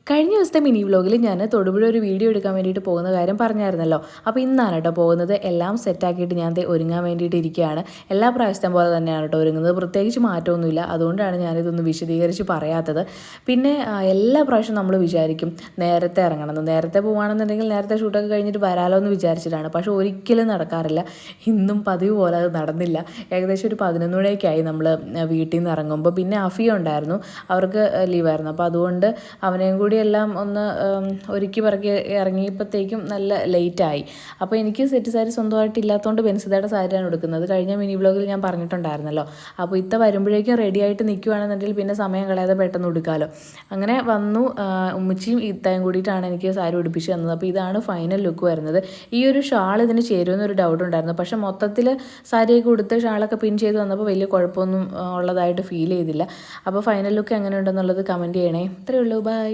കഴിഞ്ഞ ദിവസത്തെ മിനി വ്ലോഗിൽ ഞാൻ തൊടുപുഴ ഒരു വീഡിയോ എടുക്കാൻ വേണ്ടിയിട്ട് പോകുന്ന കാര്യം പറഞ്ഞായിരുന്നല്ലോ. അപ്പോൾ ഇന്നാണ് കേട്ടോ പോകുന്നത്. എല്ലാം സെറ്റാക്കിയിട്ട് ഞാൻ ഒരുങ്ങാൻ വേണ്ടിയിട്ട് ഇരിക്കുകയാണ്. എല്ലാ പ്രാവശ്യത്തെ പോലെ തന്നെയാണ് കേട്ടോ ഒരുങ്ങുന്നത്. പ്രത്യേകിച്ച് മാറ്റമൊന്നുമില്ല. അതുകൊണ്ടാണ് ഞാനിതൊന്ന് വിശദീകരിച്ച് പറയാത്തത്. പിന്നെ എല്ലാ പ്രാവശ്യവും നമ്മൾ വിചാരിക്കും നേരത്തെ ഇറങ്ങണമെന്ന്. നേരത്തെ പോകുകയാണെന്നുണ്ടെങ്കിൽ നേരത്തെ ഷൂട്ടൊക്കെ കഴിഞ്ഞിട്ട് വരാമല്ലോ എന്ന് വിചാരിച്ചിട്ടാണ്. പക്ഷേ ഒരിക്കലും നടക്കാറില്ല. ഇന്നും പതിവ് പോലെ അത് നടന്നില്ല. ഏകദേശം ഒരു 11 മണിയൊക്കെയായി നമ്മൾ വീട്ടിൽ നിന്ന് ഇറങ്ങുമ്പോൾ. പിന്നെ അഫിയ ഉണ്ടായിരുന്നു, അവർക്ക് ലീവായിരുന്നു. അപ്പോൾ അതുകൊണ്ട് അവനെയും കൂടി എല്ലാം ഒന്ന് ഒരുക്കി പറക്കി ഇറങ്ങിയപ്പോഴത്തേക്കും നല്ല ലേറ്റായി. അപ്പോൾ എനിക്ക് സെറ്റ് സാരി സ്വന്തമായിട്ട് ഇല്ലാത്തതുകൊണ്ട് ബെൻസിതയുടെ സാരിയാണ് എടുക്കുന്നത്. കഴിഞ്ഞ മിനി വ്ലോഗിൽ ഞാൻ പറഞ്ഞിട്ടുണ്ടായിരുന്നല്ലോ. അപ്പോൾ ഇത്ത വരുമ്പോഴേക്കും റെഡി ആയിട്ട് നിൽക്കുകയാണെന്നുണ്ടെങ്കിൽ പിന്നെ സമയം കളയാതെ പെട്ടെന്ന് ഉടുക്കാമല്ലോ. അങ്ങനെ വന്നു. ഉമ്മച്ചിയും ഇത്തയും കൂടിയിട്ടാണ് എനിക്ക് സാരി ഉടുപ്പിച്ച് തന്നത്. അപ്പോൾ ഇതാണ് ഫൈനൽ ലുക്ക് വരുന്നത്. ഈ ഒരു ഷാൾ ഇതിന് ചേരുമെന്നൊരു ഡൗട്ട് ഉണ്ടായിരുന്നു. പക്ഷേ മൊത്തത്തിൽ സാരിയൊക്കെ ഉടുത്ത് ഷാളൊക്കെ പിൻ ചെയ്ത് വന്നപ്പോൾ വലിയ കുഴപ്പമൊന്നും ഉള്ളതായിട്ട് ഫീൽ ചെയ്തില്ല. അപ്പോൾ ഫൈനൽ ലുക്ക് എങ്ങനെ ഉണ്ടെന്നുള്ളത് കമൻറ്റ് ചെയ്യണേ. ഇത്രയേ ഉള്ളൂ. ബൈ.